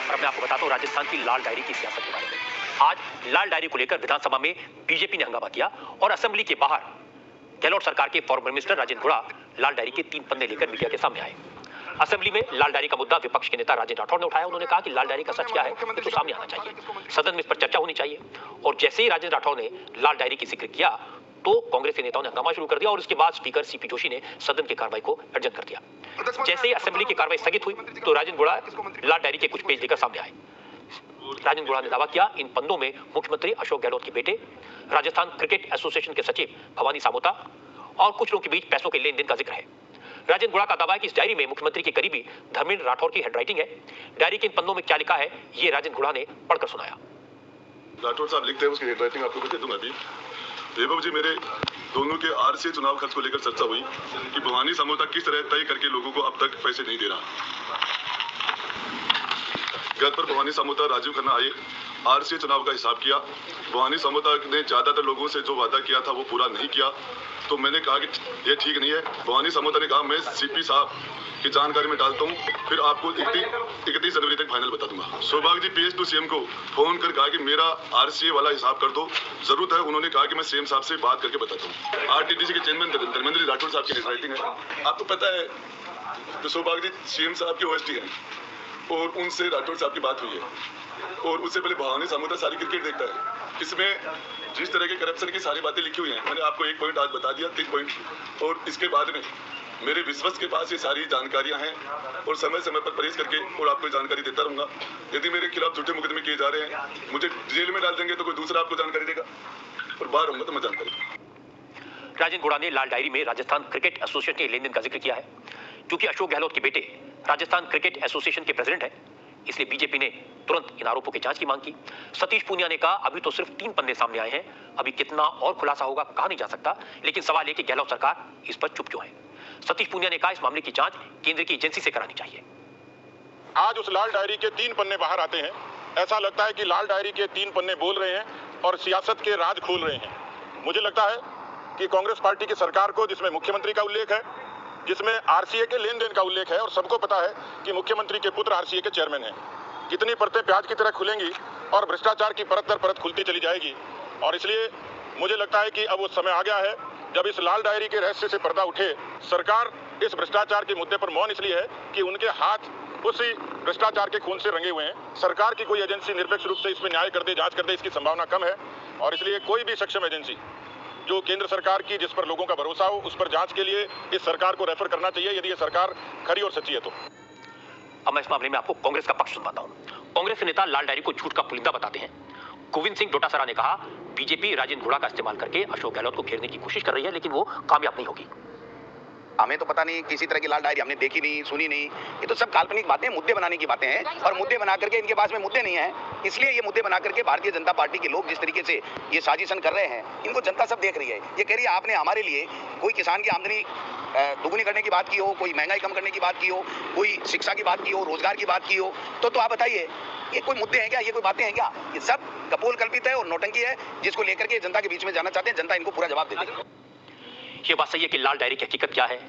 और अब मैं आपको बताता हूँ राजस्थान की लाल डायरी की सियासत के बारे में। आज लाल डायरी को लेकर विधानसभा में बीजेपी ने हंगामा किया और असेंबली के बाहर गहलोत सरकार के फॉर्मर मिनिस्टर राजेंद्र गुड़ा लाल डायरी के 3 पन्ने लेकर मीडिया के सामने आए। असेंबली में लाल डायरी का मुद्दा विपक्ष के नेता राजेंद्र राठौड़ ने उठाया। उन्होंने कहा कि लाल डायरी का सच क्या है ये तो सामने आना चाहिए, सदन में इस पर चर्चा होनी चाहिए। और जैसे ही राजेंद्र राठौड़ ने लाल डायरी की जिक्र किया तो कांग्रेस के नेताओं ने हंगामा शुरू कर दिया और उसके बाद स्पीकर सीपी जोशी ने सदन की कार्रवाई को एडजर्न कर दिया। जैसे ही असेंबली की कार्रवाई स्थगित हुई तो राजेंद्र गुड़ा लाल डायरी के कुछ पेज लेकर सामने आए। राजेंद्र गुड़ा ने दावा किया इन पन्नों में मुख्यमंत्री अशोक गहलोत के बेटे, राजस्थान क्रिकेट एसोसिएशन के सचिव भवानी सामोता और कुछ लोगों के बीच पैसों के लेन देन का जिक्र है। राजेंद्र गुड़ा का दावा है कि इस डायरी में मुख्यमंत्री के करीबी धर्मेंद्र राठौड़ की हैंडराइटिंग है। डायरी के इन पन्नों में क्या लिखा है ये राजेंद्र गुड़ा ने पढ़कर सुनाया। राठौड़ साहब लिखते हैं, उसकी हैंडराइटिंग आपको मैं दे दूंगा अभी। वैभव जी, मेरे दोनों के आरसीए चुनाव खर्च को लेकर चर्चा हुई कि भवानी सामोता किस तरह तय करके लोगों को अब तक पैसे नहीं दे रहा। घर पर भवानी सामोता राजीव खन्ना आए, आरसीए चुनाव का हिसाब किया। भवानी सामोता ने ज्यादातर लोगों से जो वादा किया था वो पूरा नहीं किया, तो मैंने कहा कि ये ठीक नहीं है। भवानी सामोता ने कहा मैं सीपी साहब की जानकारी में डालता हूँ, फिर आपको 31 जनवरी तक फाइनल बता दूंगा। सौभाग्य जी PS टू सीएम को फोन कर कहा कि मेरा आरसीए वाला हिसाब कर दो, जरूरत है। उन्होंने कहा कि मैं सीएम साहब से बात करके बताता हूँ। आरटीडीसी के चेयरमैन धर्मेंद्र राठौड़ साहब की हैंडराइटिंग है, आपको पता है। तो सौभाग्य जी सीएम साहब के OSD हैं और उनसे राठौड़ साहब की बात हुई है और उससे पहले भवानी सामोता सारी क्रिकेट देखता है। इसमें जिस तरह के करप्शन की सारी बातें लिखी हुई हैं, मैंने आपको 1 पॉइंट आज बता दिया, 3 पॉइंट। और इसके बाद में मेरे विश्वास के पास ये सारी जानकारियां हैं और समय समय पर परहेज करके और आपको जानकारी देता रहूंगा। यदि मेरे खिलाफ झूठे मुकदमे किए जा रहे हैं, मुझे जेल में डाल देंगे तो कोई दूसरा आपको जानकारी देगा और बाहर होंगे तो मैं जानकारी दूंगा। राजेंद्र गुड़ा ने लाल डायरी में राजस्थान क्रिकेट एसोसिएशन के लेन देन का जिक्र किया है। क्योंकि अशोक गहलोत के बेटे राजस्थान क्रिकेट एसोसिएशन के प्रेसिडेंट है, इसलिए बीजेपी ने तुरंत इन आरोपों की जांच की मांग की। सतीश पूनिया ने कहा अभी तो सिर्फ 3 पन्ने सामने आए हैं, अभी कितना और खुलासा होगा कहा नहीं जा सकता, लेकिन सवाल है कि गहलोत सरकार इस पर चुप क्यों है। सतीश पूनिया ने कहा इस मामले की जांच केंद्र की एजेंसी से करानी चाहिए। आज उस लाल डायरी के 3 पन्ने बाहर आते हैं, ऐसा लगता है कि लाल डायरी के 3 पन्ने बोल रहे हैं और सियासत के राज खोल रहे हैं। मुझे लगता है कि कांग्रेस पार्टी की सरकार को, जिसमें मुख्यमंत्री का उल्लेख है, जिसमें आरसीए के लेन देन का उल्लेख है और सबको पता है कि मुख्यमंत्री के पुत्र आरसीए के चेयरमैन हैं, कितनी परतें प्याज की तरह खुलेंगी और भ्रष्टाचार की परत दर परत खुलती चली जाएगी। और इसलिए मुझे लगता है कि अब वो समय आ गया है जब इस लाल डायरी के रहस्य से पर्दा उठे। सरकार इस भ्रष्टाचार के मुद्दे पर मौन इसलिए है कि उनके हाथ उसी भ्रष्टाचार के खून से रंगे हुए हैं। सरकार की कोई एजेंसी निरपेक्ष रूप से इसमें न्याय कर दे, जांच कर दे, इसकी संभावना कम है। और इसलिए कोई भी सक्षम एजेंसी जो केंद्र सरकार की, जिस पर लोगों का भरोसा हो, उस पर जांच के लिए इस सरकार को रेफर करना चाहिए, यदि ये सरकार खरी और सच्ची है तो। अब मैं इस मामले में आपको कांग्रेस का पक्ष सुनवाता हूं। कांग्रेस के नेता लाल डायरी को झूठ का पुलिंदा बताते हैं। गोविंद सिंह डोटासरा ने कहा बीजेपी राजेंद्र गुड़ा का इस्तेमाल करके अशोक गहलोत को घेरने की कोशिश कर रही है, लेकिन वो कामयाब नहीं होगी। हमें तो पता नहीं, किसी तरह की लाल डायरी हमने देखी नहीं, सुनी नहीं। ये तो सब काल्पनिक बातें, मुद्दे बनाने की बातें हैं और मुद्दे बना करके इनके पास में मुद्दे नहीं है, इसलिए ये मुद्दे बना करके भारतीय जनता पार्टी के लोग जिस तरीके से ये साजिशन कर रहे हैं, इनको जनता सब देख रही है। ये कह रही है आपने हमारे लिए कोई किसान की आमदनी दोगुनी करने की बात की हो, कोई महंगाई कम करने की बात की हो, कोई शिक्षा की बात की हो, रोजगार की बात की हो, तो आप बताइए ये कोई मुद्दे हैं क्या, ये कोई बातें हैं क्या? ये सब कपोल कल्पित है और नौटंकी है, जिसको लेकर के जनता के बीच में जाना चाहते हैं। जनता इनको पूरा जवाब दे देगी। ये बात सही है कि लाल डायरी की हकीकत क्या है,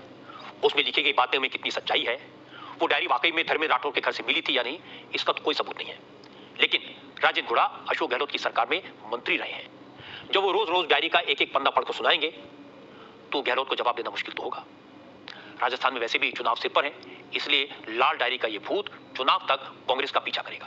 उसमें लिखी गई बातें में कितनी सच्चाई है, वो डायरी वाकई में धर्मेंद्र राठौड़ के घर से मिली थी या नहीं, इसका तो कोई सबूत नहीं है। लेकिन राजेंद्र गुड़ा अशोक गहलोत की सरकार में मंत्री रहे हैं। जब वो रोज रोज डायरी का एक एक पन्ना पढ़कर सुनाएंगे तो गहलोत को जवाब देना मुश्किल तो होगा। राजस्थान में वैसे भी चुनाव सिर पर है, इसलिए लाल डायरी का ये भूत चुनाव तक कांग्रेस का पीछा करेगा।